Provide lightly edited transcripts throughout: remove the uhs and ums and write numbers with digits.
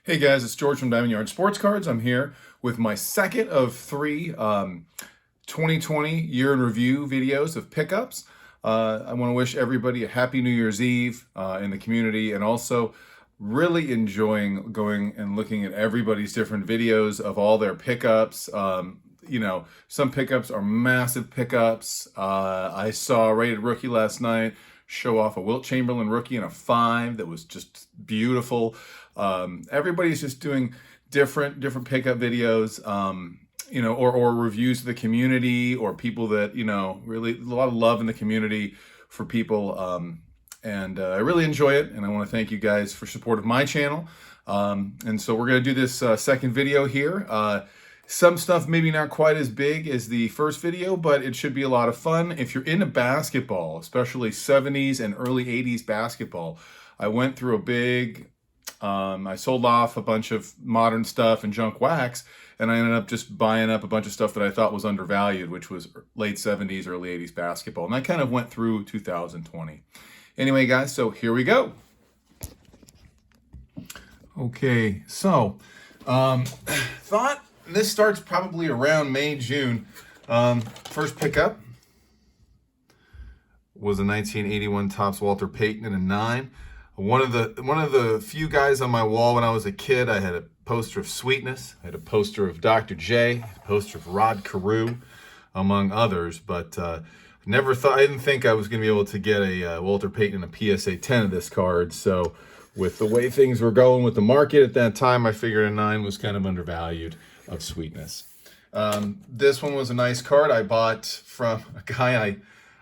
Hey guys, it's George from Diamondyard Sports Cards. I'm here with my second of three 2020 year in review videos of pickups. I want to wish everybody a happy New Year's Eve in the community, and also really enjoying going and looking at everybody's different videos of all their pickups. Some pickups are massive pickups. I saw a rated rookie last night show off a Wilt Chamberlain rookie in a 5 that was just beautiful. Everybody's just doing different pickup videos, or reviews of the community, or people that, really a lot of love in the community for people. And I really enjoy it, and I want to thank you guys for support of my channel. And so we're going to do this second video here. Some stuff maybe not quite as big as the first video, but it should be a lot of fun. If you're into basketball, especially 70s and early 80s basketball, I went through a big, I sold off a bunch of modern stuff and junk wax, and I ended up just buying up a bunch of stuff that I thought was undervalued, which was late 70s, early 80s basketball. And I kind of went through 2020. Anyway, guys, so here we go. Okay, so thought this starts probably around May, June. First pickup was a 1981 Topps Walter Payton in a 9. One of the few guys on my wall when I was a kid. I had a poster of Sweetness, I had a poster of Dr. J, a poster of Rod Carew, among others. But I didn't think I was going to be able to get a Walter Payton and a PSA 10 of this card. So with the way things were going with the market at that time, I figured a 9 was kind of undervalued of Sweetness. This one was a nice card I bought from a guy.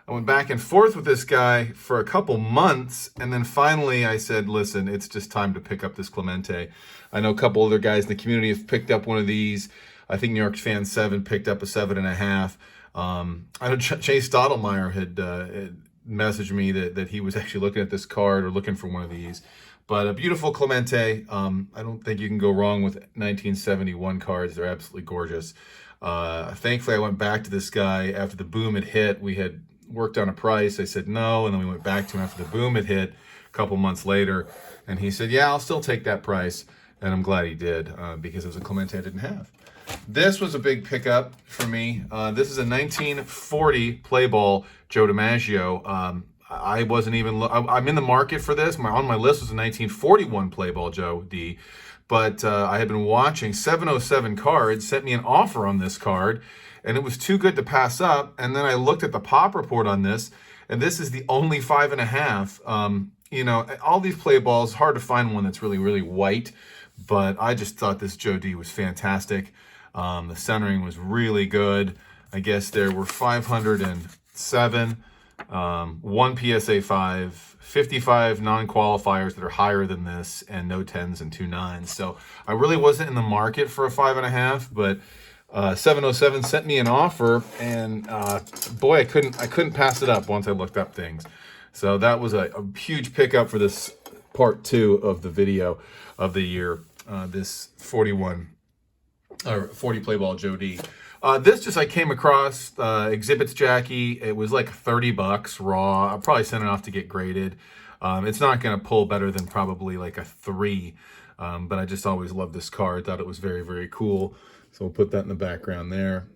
I went back and forth with this guy for a couple months, and then finally I said, listen, it's just time to pick up this Clemente. I know a couple other guys in the community have picked up one of these. I think New York Fan 7 picked up a 7.5. I know Chase Stottlemyre had messaged me that he was actually looking at this card or looking for one of these. But a beautiful Clemente. I don't think you can go wrong with 1971 cards. They're absolutely gorgeous. Thankfully, I went back to this guy after the boom had hit. We had worked on a price. I said no, and then we went back to him after the boom had hit a couple months later. And he said, yeah, I'll still take that price. And I'm glad he did, because it was a Clemente I didn't have. This was a big pickup for me. This is a 1940 play ball Joe Dimaggio. I wasn't even, I'm in the market for this. On my list was a 1941 play ball Joe D. But I had been watching 707 Cards, sent me an offer on this card, and it was too good to pass up. And then I looked at the pop report on this, and this is the only 5.5. All these play balls, hard to find one that's really, really white. But I just thought this Joe D was fantastic. The centering was really good. I guess there were 507. 1 PSA 5, 55 non-qualifiers that are higher than this, and no 10s and 2 9s. So I really wasn't in the market for a 5.5, but 707 sent me an offer, and boy, I couldn't pass it up once I looked up things. So that was a huge pickup for this part 2 of the video of the year. This 40 play ball Joe D. I came across Exhibits Jackie. It was like $30 raw. I'll probably send it off to get graded. It's not going to pull better than probably like a 3. But I just always loved this card. Thought it was very, very cool. So we'll put that in the background there.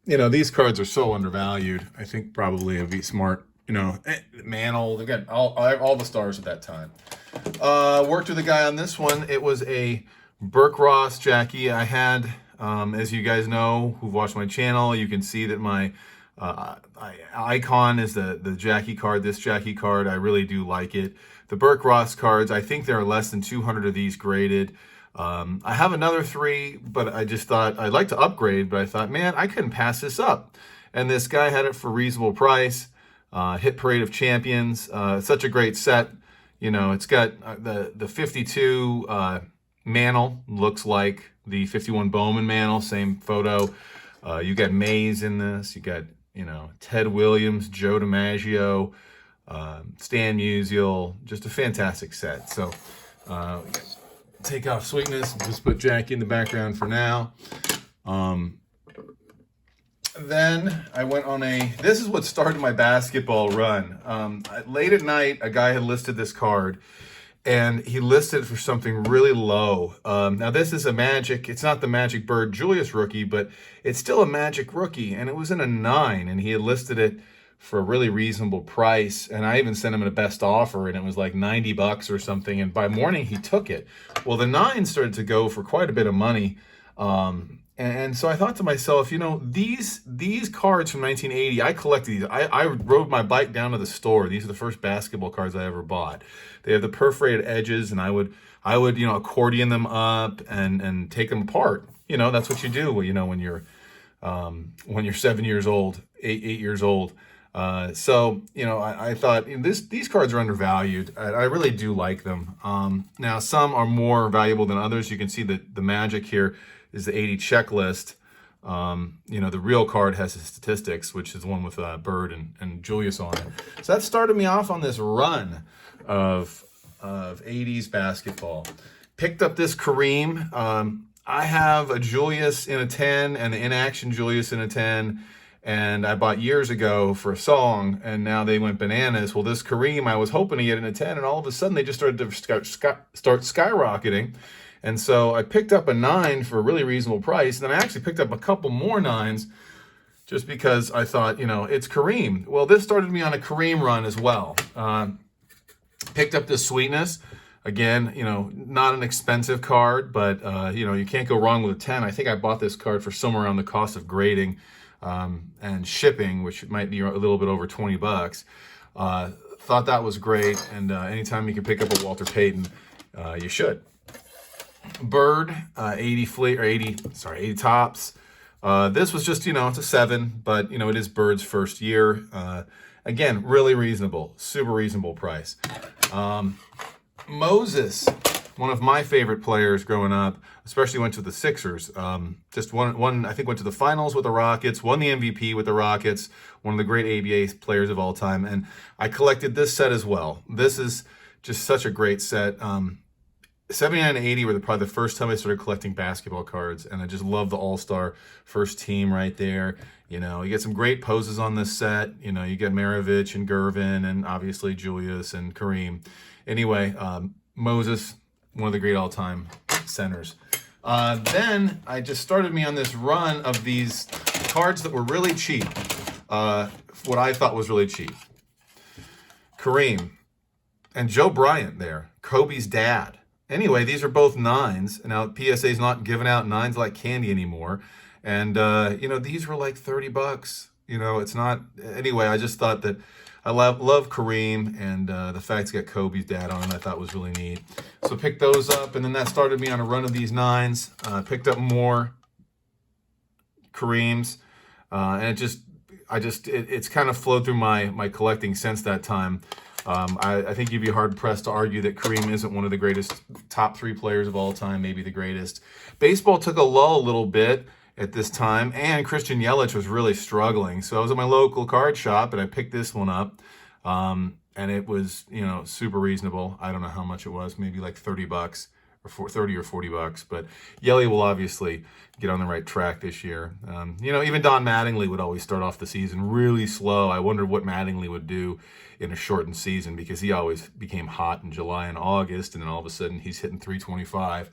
These cards are so undervalued. I think probably it'd be smart. Mantle. They've got all the stars at that time. Worked with a guy on this one. It was a Burke Ross Jackie. I had... as you guys know, who've watched my channel, you can see that my icon is the Jackie card, this Jackie card. I really do like it. The Burke Ross cards, I think there are less than 200 of these graded. I have another 3, but I just thought I'd like to upgrade, but I thought, man, I couldn't pass this up. And this guy had it for a reasonable price. Hit Parade of Champions. Such a great set. It's got the 52 Mantle, looks like the 51 Bowman Mantle, same photo. You got Mays in this. You got, Ted Williams, Joe DiMaggio, Stan Musial. Just a fantastic set. So take off Sweetness. Just put Jackie in the background for now. Then I went on this is what started my basketball run. Late at night, a guy had listed this card, and he listed it for something really low. Now this is a Magic, it's not the Magic Bird Julius rookie, but it's still a Magic rookie, and it was in a 9, and he had listed it for a really reasonable price, and I even sent him a best offer, and it was like 90 bucks or something, and by morning he took it. Well, the 9 started to go for quite a bit of money, and so I thought to myself, you know, these cards from 1980, I collected these. I rode my bike down to the store. These are the first basketball cards I ever bought. They have the perforated edges, and I would you know, accordion them up and take them apart. You know, that's what you do, you know, when you're 7 years old, 8 years old. So, you know, I thought, you know, these cards are undervalued. I really do like them. Now, some are more valuable than others. You can see that the Magic here is the 80 checklist. You know, the real card has the statistics, which is the one with Bird and Julius on it. So that started me off on this run of 80s basketball. Picked up this Kareem. I have a Julius in a 10 and the in-action Julius in a 10. And I bought years ago for a song, and now they went bananas. Well, this Kareem, I was hoping to get in a 10, and all of a sudden they just started to start skyrocketing. And so I picked up a 9 for a really reasonable price, and then I actually picked up a couple more 9s just because I thought, you know, it's Kareem. Well, this started me on a Kareem run as well. Picked up this Sweetness. Again, you know, not an expensive card, but, you know, you can't go wrong with a 10. I think I bought this card for somewhere around the cost of grading and shipping, which might be a little bit over 20 bucks. Thought that was great, and anytime you can pick up a Walter Payton, you should. Bird, 80 tops. This was just, you know, it's a 7, but, you know, it is Bird's first year. Again, really reasonable, super reasonable price. Moses, one of my favorite players growing up, especially went to the Sixers. Just one, I think went to the finals with the Rockets, won the MVP with the Rockets, one of the great ABA players of all time. And I collected this set as well. This is just such a great set. 79 and 80 were probably the first time I started collecting basketball cards, and I just love the All-Star first team right there. You know, you get some great poses on this set. You know, you get Maravich and Gervin and obviously Julius and Kareem. Anyway, Moses, one of the great all-time centers. Then I just started me on this run of these cards that were really cheap. What I thought was really cheap. Kareem and Joe Bryant there, Kobe's dad. Anyway, these are both 9s. And now PSA's not giving out 9s like candy anymore. And, you know, these were like 30 bucks. You know, it's not... Anyway, I just thought that I love Kareem, and the fact it's got Kobe's dad on it, I thought was really neat. So picked those up, and then that started me on a run of these 9s. Picked up more Kareems, and it's kind of flowed through my collecting since that time. I think you'd be hard-pressed to argue that Kareem isn't one of the greatest top 3 players of all time, maybe the greatest. Baseball took a lull a little bit at this time, and Christian Yelich was really struggling. So I was at my local card shop, and I picked this one up, and it was, you know, super reasonable. I don't know how much it was, maybe like 30 bucks or 30 or 40 bucks, but Yelly will obviously get on the right track this year. You know, even Don Mattingly would always start off the season really slow. I wondered what Mattingly would do in a shortened season, because he always became hot in July and August, and then all of a sudden he's hitting 325.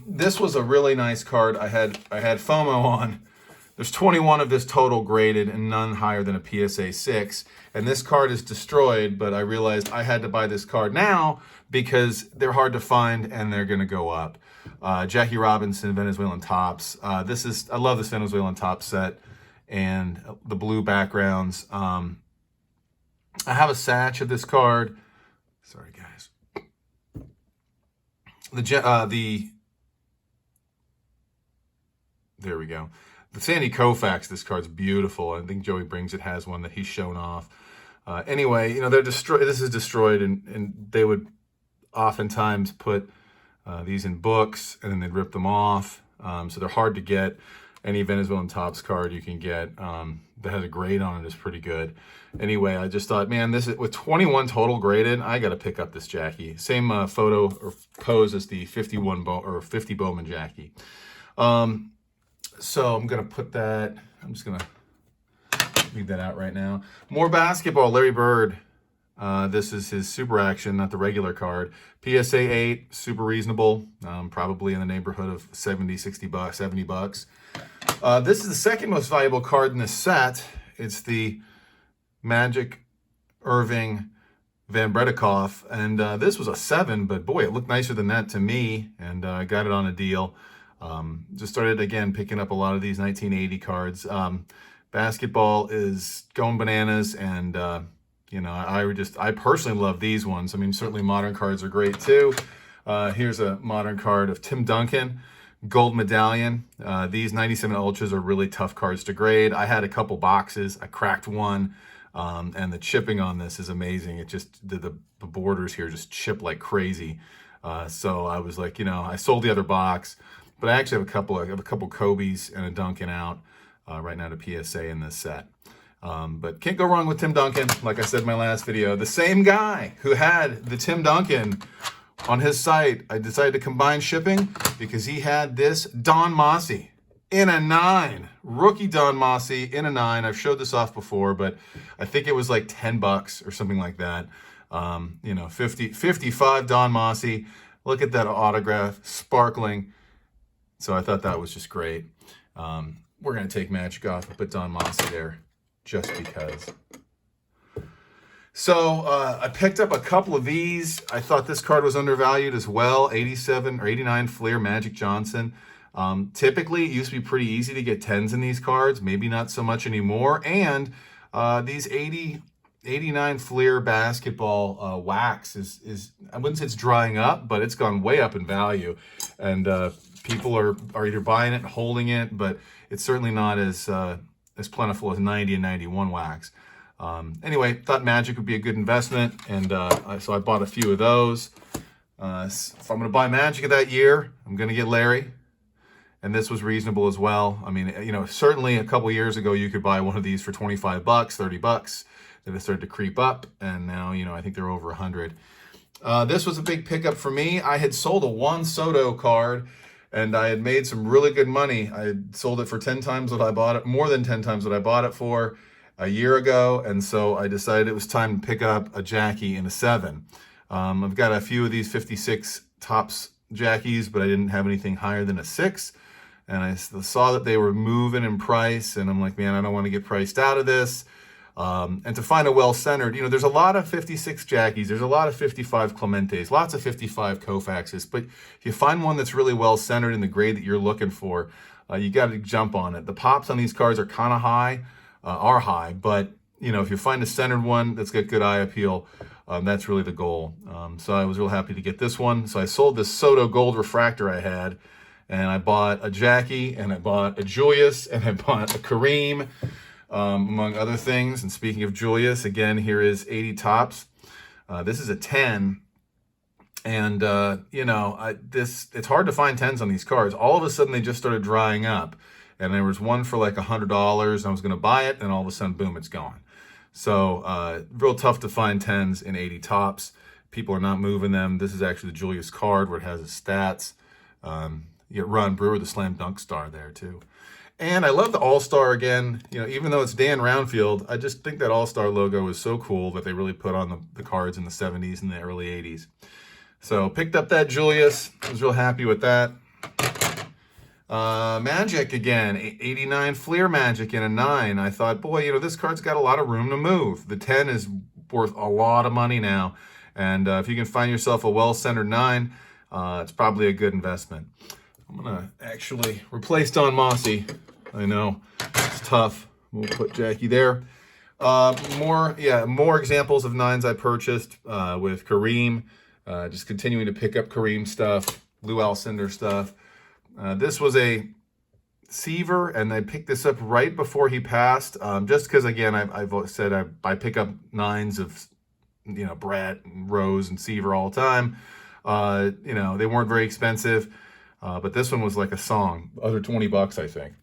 This was a really nice card. I had FOMO on. There's 21 of this total graded and none higher than a PSA 6. And this card is destroyed, but I realized I had to buy this card now because they're hard to find and they're going to go up. Jackie Robinson, Venezuelan Tops. I love this Venezuelan Top set and the blue backgrounds. I have a satch of this card. Sorry, guys. There we go. The Sandy Koufax, this card's beautiful. I think Joey Brings It has one that he's shown off. Anyway, you know, they're destroyed. This is destroyed, and they would oftentimes put these in books, and then they'd rip them off. So they're hard to get. Any Venezuelan Tops card you can get that has a grade on it is pretty good. Anyway, I just thought, man, this is with 21 total graded, I got to pick up this Jackie. Same photo or pose as the 50 Bowman Jackie. So I'm going to put that, I'm just going to leave that out right now. More basketball, Larry Bird. This is his Super Action, not the regular card. PSA 8, super reasonable, probably in the neighborhood of 70, 60 bucks, 70 bucks. This is the second most valuable card in this set. It's the Magic Irving Van Bredikoff, and this was a 7, but boy, it looked nicer than that to me, and I got it on a deal. Just started, again, picking up a lot of these 1980 cards. Basketball is going bananas, and you know, I personally love these ones. I mean, certainly modern cards are great too. Here's a modern card of Tim Duncan, gold medallion. These 97 Ultras are really tough cards to grade. I had a couple boxes. I cracked one, and the chipping on this is amazing. It just, the borders here just chip like crazy. So I was like, you know, I sold the other box, but I actually have a couple Kobe's and a Duncan out right now to PSA in this set. But can't go wrong with Tim Duncan. Like I said in my last video, the same guy who had the Tim Duncan on his site, I decided to combine shipping because he had this Don Mossi in a 9. Rookie Don Mossi in a 9. I've showed this off before, but I think it was like 10 bucks or something like that. You know, 55 Don Mossi. Look at that autograph, sparkling. So I thought that was just great. We're going to take Magic off and put Don Mossi there, just because. So I picked up a couple of these. I thought this card was undervalued as well. 87 or 89 Fleer Magic Johnson. Typically, it used to be pretty easy to get 10s in these cards. Maybe not so much anymore. And these 89 Fleer basketball wax is, I wouldn't say it's drying up, but it's gone way up in value. And people are either buying it and holding it, but it's certainly not as plentiful as 90 and 91 wax. Anyway, thought Magic would be a good investment, and so I bought a few of those. If I'm going to buy Magic of that year, I'm going to get Larry, and this was reasonable as well. I mean, you know, certainly a couple years ago, you could buy one of these for 25 bucks, 30 bucks. Then it started to creep up, and now, you know, I think they're over 100. This was a big pickup for me. I had sold a Juan Soto card, and I had made some really good money. I had sold it for 10 times what I bought it, more than 10 times what I bought it for a year ago, and so I decided it was time to pick up a Jackie in a 7. I've got a few of these 56 Topps Jackies, but I didn't have anything higher than a 6, and I saw that they were moving in price, and I'm like, man, I don't want to get priced out of this. And to find a well-centered, you know, there's a lot of 56 Jackies, there's a lot of 55 Clementes, lots of 55 Koufaxes, but if you find one that's really well-centered in the grade that you're looking for, you got to jump on it. The pops on these cards are kind of high, but, you know, if you find a centered one that's got good eye appeal, that's really the goal. So I was real happy to get this one. So I sold this Soto Gold Refractor I had, and I bought a Jackie, and I bought a Julius, and I bought a Kareem, among other things. And speaking of Julius, again, here is 80 Topps. This is a 10. And, you know, it's hard to find 10s on these cards. All of a sudden, they just started drying up. And there was one for like $100, and I was going to buy it, and all of a sudden, boom, it's gone. So, real tough to find 10s in 80 Topps. People are not moving them. This is actually the Julius card where it has his stats. You get Ron Brewer, the slam dunk star there, too. And I love the All-Star again. You know, even though it's Dan Roundfield, I just think that All-Star logo is so cool that they really put on the cards in the 70s and the early 80s. So picked up that Julius. I was real happy with that. Magic again, 89 Fleer Magic in a 9. I thought, boy, you know, this card's got a lot of room to move. The 10 is worth a lot of money now. And if you can find yourself a well-centered 9, it's probably a good investment. I'm going to actually replace Don Mossi. I know, it's tough. We'll put Jackie there. More examples of 9s I purchased with Kareem. Just continuing to pick up Kareem stuff, Lou Alcindor stuff. This was a Seaver, and I picked this up right before he passed, just because, again, I've said I pick up 9s of, you know, Brett and Rose and Seaver all the time. You know, they weren't very expensive. But this one was like a song, under 20 bucks, I think.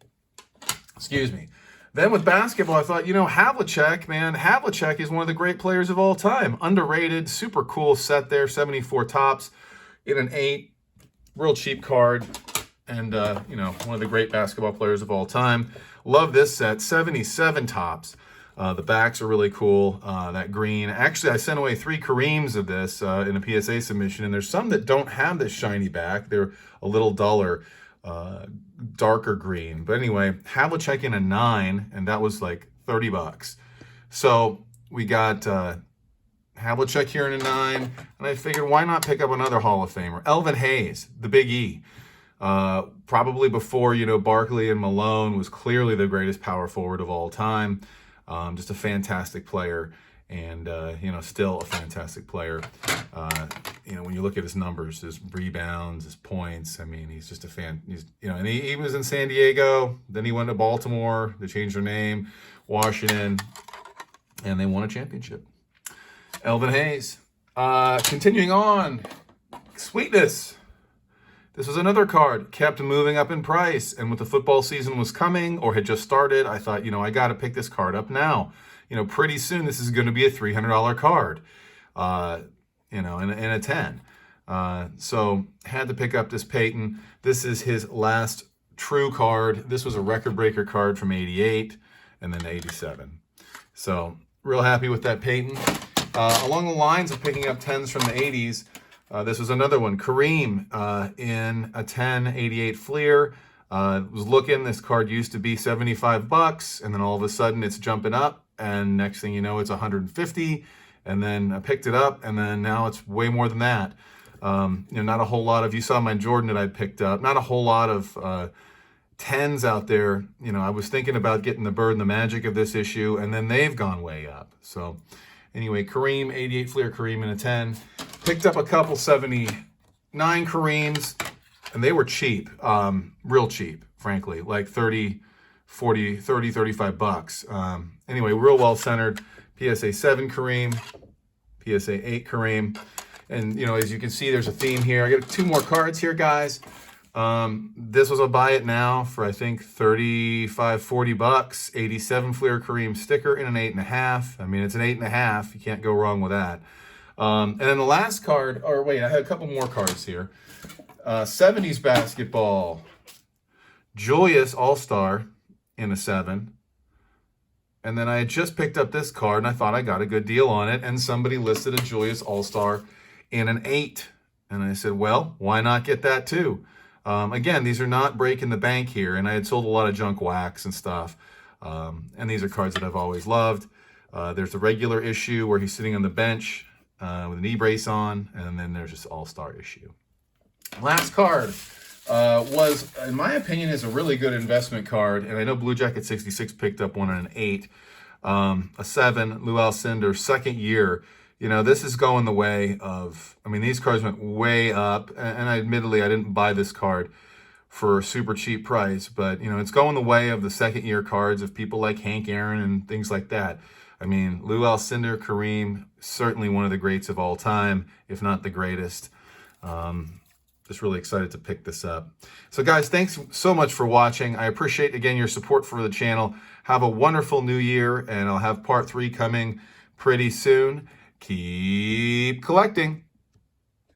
Excuse me. Then with basketball, I thought, you know, Havlicek, man, Havlicek is one of the great players of all time. Underrated, super cool set there, 74 Topps in an 8. Real cheap card. And, you know, one of the great basketball players of all time. Love this set, 77 Topps. The backs are really cool. That green. Actually, I sent away 3 Kareems of this in a PSA submission, and there's some that don't have this shiny back. They're a little duller, darker green. But anyway, Havlicek in a 9, and that was like $30. So we got Havlicek here in a 9, and I figured why not pick up another Hall of Famer, Elvin Hayes, the Big E. Probably before, Barkley and Malone was clearly the greatest power forward of all time. Just a fantastic player, and still a fantastic player. When you look at his numbers, his rebounds, his points, I mean, he's just a fan. And he was in San Diego, then he went to Baltimore, they changed their name, Washington, and they won a championship. Elvin Hayes. Continuing on, Sweetness. This was another card, kept moving up in price, and with the football season was coming or had just started, I thought, I got to pick this card up now. Pretty soon this is going to be a $300 card, in a 10. So had to pick up this Payton. This is his last true card. This was a record breaker card from 88 and then 87. So real happy with that Payton. Along the lines of picking up 10s from the 80s, this was another one, Kareem in a 1088 Fleer. Was looking, this card used to be $75, and then all of a sudden it's jumping up, and next thing you know, it's 150, and then I picked it up, and then now it's way more than that. Not a whole lot of, you saw my Jordan that I picked up, not a whole lot of 10s out there. I was thinking about getting the Bird and the Magic of this issue, and then they've gone way up. So anyway, Kareem, 88 Fleer Kareem in a 10. Picked up a couple 79 Kareems, and they were cheap, real cheap, frankly, like 30, 40, 30, 35 bucks. Anyway, real well centered. PSA 7 Kareem, PSA 8 Kareem. And, as you can see, there's a theme here. I got 2 more cards here, guys. This was a buy it now for, I think, 35, 40 bucks. 87 Fleer Kareem sticker in an 8.5. I mean, it's an 8.5. You can't go wrong with that. And then the last card, or wait, I had a couple more cards here. 70s basketball, Julius All-Star in a 7. And then I had just picked up this card, and I thought I got a good deal on it, and somebody listed a Julius All-Star in an 8. And I said, well, why not get that too? Again, these are not breaking the bank here, and I had sold a lot of junk wax and stuff. And these are cards that I've always loved. There's the regular issue where he's sitting on the bench with a knee brace on, and then there's this All-Star issue. Last card was, in my opinion, is a really good investment card, and I know Blue Jacket 66 picked up one on an 8. A 7, Lou Alcindor, second year. This is going the way of, these cards went way up, and admittedly, I didn't buy this card for a super cheap price, but, it's going the way of the second year cards of people like Hank Aaron and things like that. Lou Alcindor, Kareem, certainly one of the greats of all time, if not the greatest. Just really excited to pick this up. So guys, thanks so much for watching. I appreciate, again, your support for the channel. Have a wonderful new year, and I'll have part 3 coming pretty soon. Keep collecting.